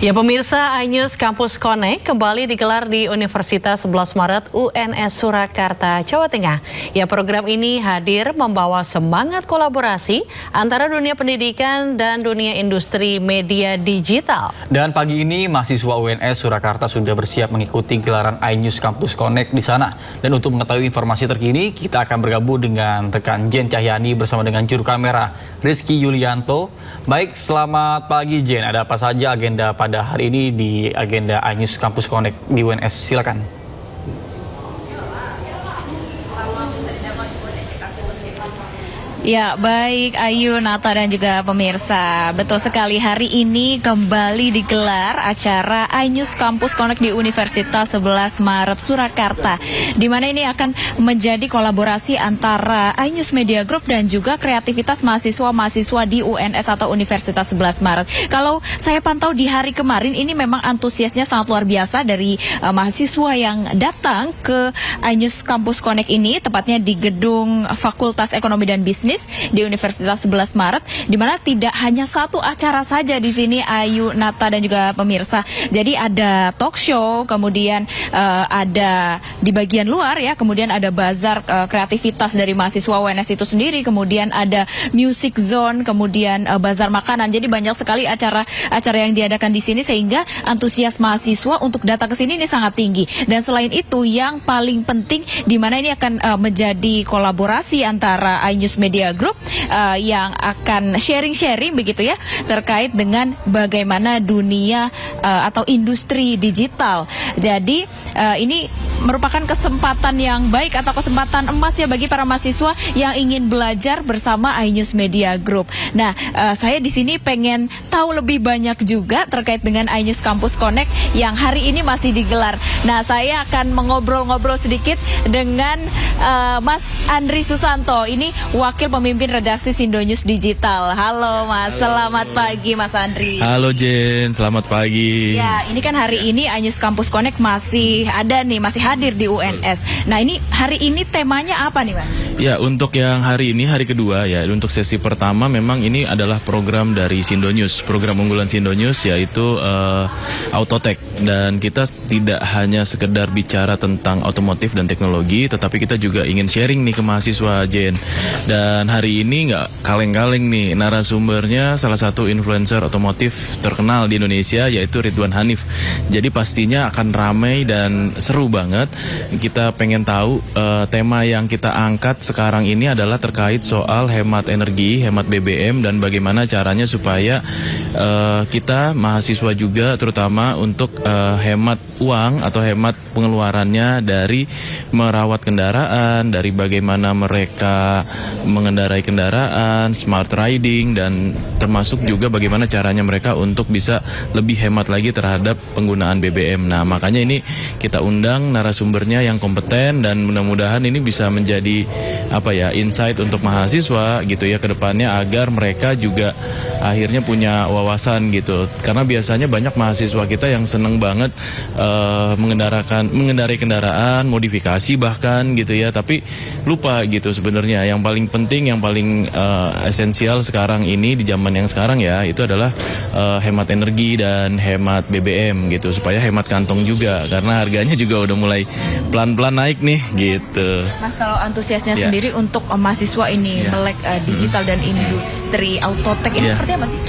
Ya pemirsa, iNews Kampus Connect kembali digelar di Universitas 11 Maret UNS Surakarta, Jawa Tengah. Ya program ini hadir membawa semangat kolaborasi antara dunia pendidikan dan dunia industri media digital. Dan pagi ini mahasiswa UNS Surakarta sudah bersiap mengikuti gelaran iNews Kampus Connect di sana. Dan untuk mengetahui informasi terkini, kita akan bergabung dengan rekan Jen Cahyani bersama dengan juru kamera Rizky Yulianto. Baik, selamat pagi Jen. Ada apa saja agenda pada hari ini di agenda iNews Kampus Connect di UNS? Silakan. Ya, baik Ayu, Nata dan juga pemirsa. Betul sekali, hari ini kembali digelar acara iNews Kampus Connect di Universitas 11 Maret Surakarta, di mana ini akan menjadi kolaborasi antara iNews Media Group dan juga kreativitas mahasiswa-mahasiswa di UNS atau Universitas 11 Maret. Kalau saya pantau di hari kemarin, ini memang antusiasnya sangat luar biasa dari mahasiswa yang datang ke iNews Kampus Connect ini, tepatnya di gedung Fakultas Ekonomi dan Bisnis di Universitas 11 Maret, di mana tidak hanya satu acara saja di sini, Ayu, Nata dan juga pemirsa. Jadi ada talk show, kemudian ada di bagian luar ya, kemudian ada bazar kreativitas dari mahasiswa UNS itu sendiri, kemudian ada music zone, kemudian bazar makanan. Jadi banyak sekali acara yang diadakan di sini sehingga antusias mahasiswa untuk datang ke sini ini sangat tinggi. Dan selain itu yang paling penting, di mana ini akan menjadi kolaborasi antara iNews Media Group yang akan sharing-sharing begitu ya, terkait dengan bagaimana dunia atau industri digital. Jadi ini merupakan kesempatan yang baik atau kesempatan emas ya bagi para mahasiswa yang ingin belajar bersama iNews Media Group. Nah, saya di sini pengen tahu lebih banyak juga terkait dengan iNews Kampus Connect yang hari ini masih digelar. Nah, saya akan mengobrol-ngobrol sedikit dengan Mas Andri Susanto. Ini wakil pemimpin redaksi Sindonews Digital. Halo Mas, selamat pagi Mas Andri. Halo Jen, selamat pagi. Ya, ini kan hari ini iNews Kampus Connect masih ada nih, masih hadir di UNS. Nah, ini hari ini temanya apa nih Mas? Ya, untuk yang hari ini hari kedua ya, untuk sesi pertama memang ini adalah program dari Sindonews, program unggulan Sindonews yaitu Autotech. Dan kita tidak hanya sekedar bicara tentang otomotif dan teknologi, tetapi kita juga ingin sharing nih ke mahasiswa Jen. Dan hari ini nggak kaleng-kaleng nih, narasumbernya salah satu influencer otomotif terkenal di Indonesia yaitu Ridwan Hanif. Jadi pastinya akan ramai dan seru banget. Kita pengen tahu tema yang kita angkat sekarang ini adalah terkait soal hemat energi, hemat BBM, dan bagaimana caranya supaya kita mahasiswa juga terutama untuk hemat uang atau hemat pengeluarannya dari merawat kendaraan, dari bagaimana mereka mengendarai kendaraan, smart riding, dan termasuk juga bagaimana caranya mereka untuk bisa lebih hemat lagi terhadap penggunaan BBM. Nah, makanya ini kita undang narasumbernya yang kompeten dan mudah-mudahan ini bisa menjadi insight untuk mahasiswa gitu ya ke depannya, agar mereka juga akhirnya punya wawasan gitu. Karena biasanya banyak mahasiswa kita yang seneng banget mengendarai kendaraan, modifikasi bahkan gitu ya, tapi lupa gitu sebenarnya yang paling penting, yang paling esensial sekarang ini di zaman yang sekarang ya, itu adalah hemat energi dan hemat BBM gitu, supaya hemat kantong juga karena harganya juga udah mulai pelan-pelan naik nih gitu. Mas, kalau antusiasnya sendiri untuk mahasiswa ini melek digital dan industri autotech ini seperti apa sih?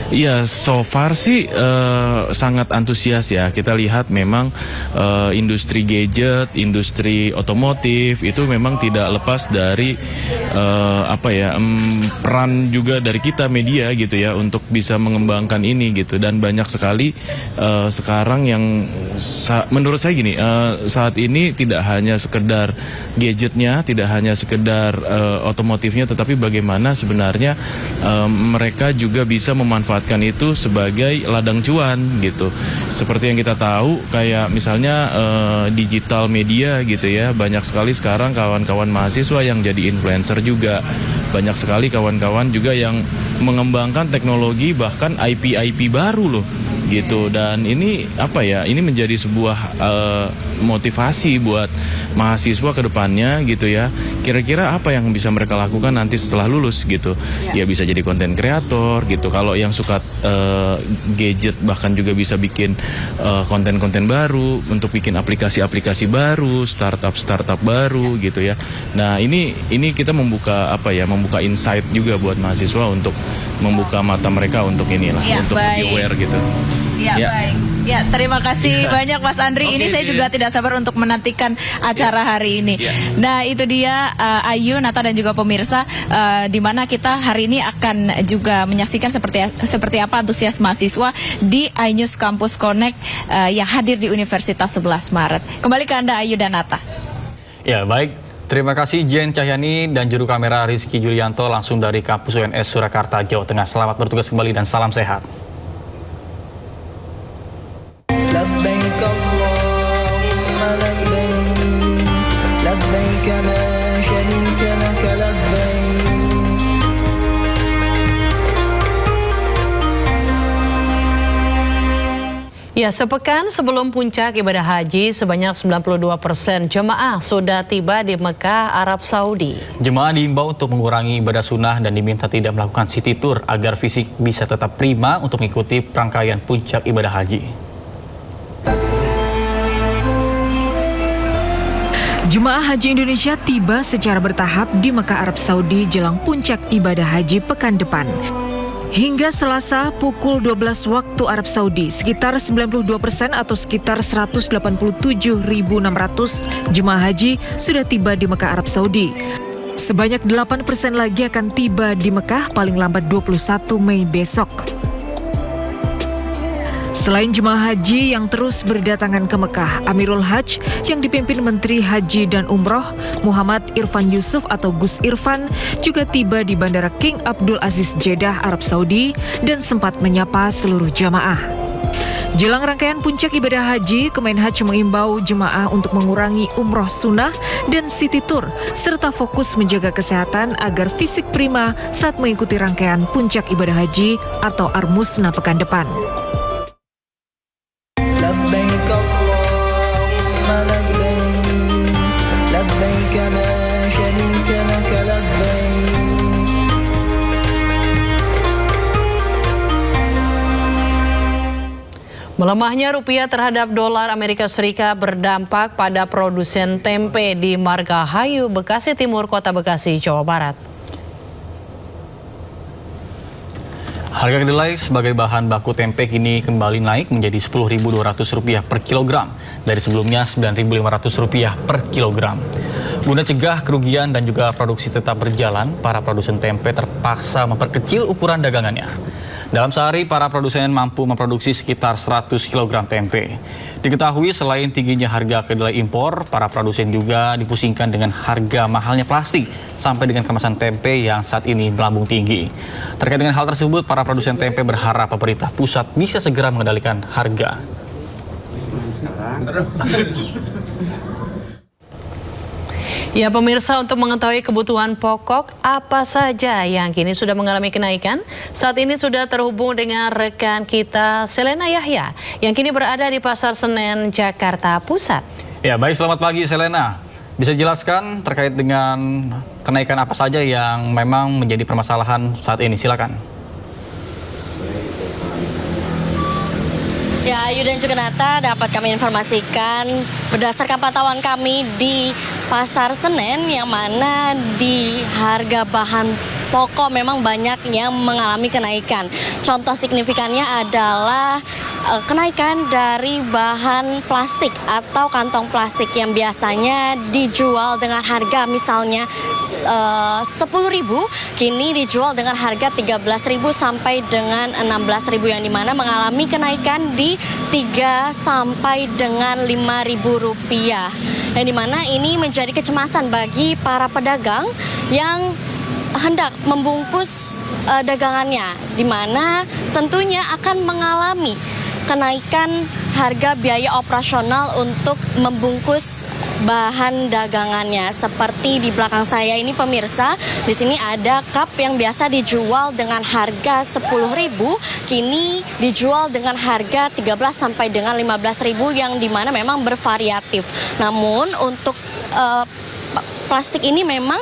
Iya, so far sih sangat antusias ya. Kita lihat memang industri gadget, industri otomotif itu memang tidak lepas dari peran juga dari kita media gitu ya untuk bisa mengembangkan ini gitu. Dan banyak sekali sekarang yang menurut saya gini, saat ini tidak hanya sekedar gadgetnya, tidak hanya sekedar otomotifnya, tetapi bagaimana sebenarnya mereka juga bisa memanfaatkan itu sebagai ladang cuan gitu. Seperti yang kita tahu kayak misalnya digital media gitu ya, banyak sekali sekarang kawan-kawan mahasiswa yang jadi influencer juga. Banyak sekali kawan-kawan juga yang mengembangkan teknologi bahkan IP baru loh. gitu. Dan ini apa ya? Ini menjadi sebuah motivasi buat mahasiswa ke depannya gitu ya. Kira-kira apa yang bisa mereka lakukan nanti setelah lulus gitu. Ya bisa jadi konten kreator gitu. Kalau yang suka gadget bahkan juga bisa bikin konten-konten baru untuk bikin aplikasi-aplikasi baru, startup baru gitu ya. Nah, ini kita membuka membuka insight juga buat mahasiswa untuk membuka mata mereka untuk inilah, untuk lebih aware gitu. Ya, baik. Ya, terima kasih banyak Mas Andri. Ini saya juga tidak sabar untuk menantikan acara hari ini. Nah, itu dia Ayu, Nata dan juga pemirsa, di mana kita hari ini akan juga menyaksikan seperti apa antusias mahasiswa di iNews Campus Connect yang hadir di Universitas 11 Maret. Kembali ke Anda Ayu dan Nata. Ya, baik. Terima kasih Jen Cahyani dan juru kamera Rizky Julianto langsung dari kampus UNS Surakarta, Jawa Tengah. Selamat bertugas kembali dan salam sehat. لبيك اللهم لبيك لبيك لا شريك لك لبيك Ya, sepekan sebelum puncak ibadah haji, sebanyak 92% jemaah sudah tiba di Mekah, Arab Saudi. Jemaah diimbau untuk mengurangi ibadah sunnah dan diminta tidak melakukan city tour agar fisik bisa tetap prima untuk mengikuti rangkaian puncak ibadah haji. Jemaah Haji Indonesia tiba secara bertahap di Mekah, Arab Saudi jelang puncak ibadah haji pekan depan. Hingga Selasa pukul 12 waktu Arab Saudi, sekitar 92% atau sekitar 187.600 jemaah haji sudah tiba di Mekah, Arab Saudi. Sebanyak 8% lagi akan tiba di Mekah paling lambat 21 Mei besok. Selain jemaah haji yang terus berdatangan ke Mekah, Amirul Hajj yang dipimpin Menteri Haji dan Umroh Muhammad Irfan Yusuf atau Gus Irfan juga tiba di Bandara King Abdul Aziz Jeddah, Arab Saudi dan sempat menyapa seluruh jamaah. Jelang rangkaian puncak ibadah haji, Kemenhaj mengimbau jemaah untuk mengurangi umroh sunnah dan city tour serta fokus menjaga kesehatan agar fisik prima saat mengikuti rangkaian puncak ibadah haji atau Armusna pekan depan. لبيك اللهم لبيك لبيك لا شريك لك لبيك Melemahnya rupiah terhadap dolar Amerika Serikat berdampak pada produsen tempe di Margahayu, Bekasi Timur, Kota Bekasi, Jawa Barat. Harga kedelai sebagai bahan baku tempe kini kembali naik menjadi Rp10.200 per kilogram dari sebelumnya Rp9.500 per kilogram. Guna cegah kerugian dan juga produksi tetap berjalan, para produsen tempe terpaksa memperkecil ukuran dagangannya. Dalam sehari, para produsen mampu memproduksi sekitar 100 kg tempe. Diketahui selain tingginya harga kedelai impor, para produsen juga dipusingkan dengan harga mahalnya plastik sampai dengan kemasan tempe yang saat ini melambung tinggi. Terkait dengan hal tersebut, para produsen tempe berharap pemerintah pusat bisa segera mengendalikan harga. Ya pemirsa, untuk mengetahui kebutuhan pokok apa saja yang kini sudah mengalami kenaikan, saat ini sudah terhubung dengan rekan kita Selena Yahya yang kini berada di Pasar Senen, Jakarta Pusat. Ya baik, selamat pagi Selena. Bisa jelaskan terkait dengan kenaikan apa saja yang memang menjadi permasalahan saat ini? Silakan. Ya, Ayu dan juga Nata, dapat kami informasikan berdasarkan pantauan kami di Pasar Senen yang mana di harga bahan pokok memang banyak yang mengalami kenaikan. Contoh signifikannya adalah kenaikan dari bahan plastik atau kantong plastik yang biasanya dijual dengan harga misalnya 10.000, kini dijual dengan harga 13.000 sampai dengan 16.000, yang dimana mengalami kenaikan di 3 sampai dengan 5.000 rupiah. Yang dimana ini menjadi kecemasan bagi para pedagang yang hendak membungkus dagangannya, di mana tentunya akan mengalami kenaikan harga biaya operasional untuk membungkus bahan dagangannya. Seperti di belakang saya ini pemirsa, di sini ada cup yang biasa dijual dengan harga 10.000, kini dijual dengan harga 13 sampai dengan 15.000 yang dimana memang bervariatif. Namun untuk plastik ini memang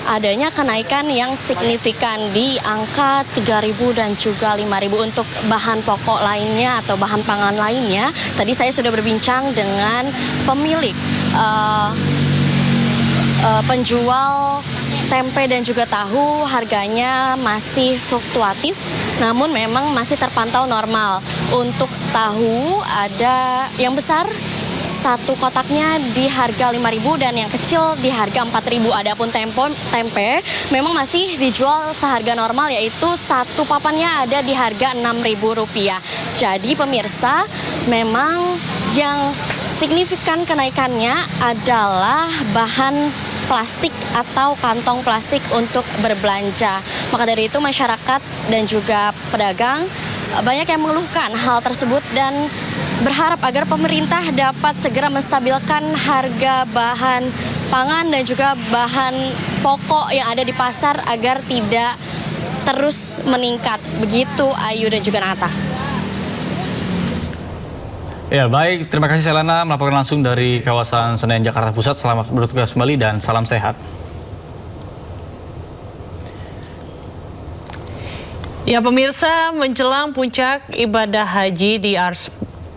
adanya kenaikan yang signifikan di angka 3.000 dan juga 5.000. Untuk bahan pokok lainnya atau bahan pangan lainnya, tadi saya sudah berbincang dengan pemilik penjual tempe dan juga tahu, harganya masih fluktuatif, namun memang masih terpantau normal. Untuk tahu ada yang besar, satu kotaknya di harga 5.000 dan yang kecil di harga 4.000. Adapun tempe memang masih dijual seharga normal, yaitu satu papannya ada di harga Rp6.000. Jadi pemirsa, memang yang signifikan kenaikannya adalah bahan plastik atau kantong plastik untuk berbelanja. Maka dari itu masyarakat dan juga pedagang banyak yang mengeluhkan hal tersebut dan berharap agar pemerintah dapat segera menstabilkan harga bahan pangan dan juga bahan pokok yang ada di pasar agar tidak terus meningkat. Begitu Ayu dan juga Nata. Ya baik, terima kasih Selena melaporkan langsung dari kawasan Senen, Jakarta Pusat. Selamat bertugas kembali dan salam sehat. Ya pemirsa, menjelang puncak ibadah haji di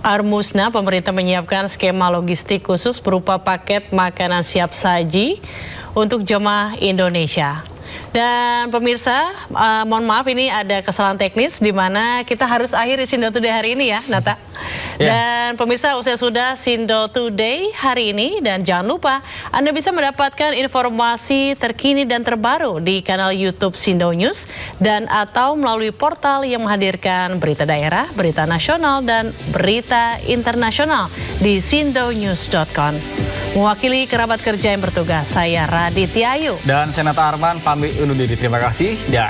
Armusna, pemerintah menyiapkan skema logistik khusus berupa paket makanan siap saji untuk jemaah Indonesia. Dan pemirsa, mohon maaf ini ada kesalahan teknis di mana kita harus akhiri Sindo Today hari ini ya, Nata. Dan pemirsa, usai sudah Sindo Today hari ini, dan jangan lupa Anda bisa mendapatkan informasi terkini dan terbaru di kanal YouTube Sindo News dan atau melalui portal yang menghadirkan berita daerah, berita nasional dan berita internasional di sindonews.com. Mewakili kerabat kerja yang bertugas, saya Raditya Ayu dan Senata Arman pamit undur diri. Terima kasih dan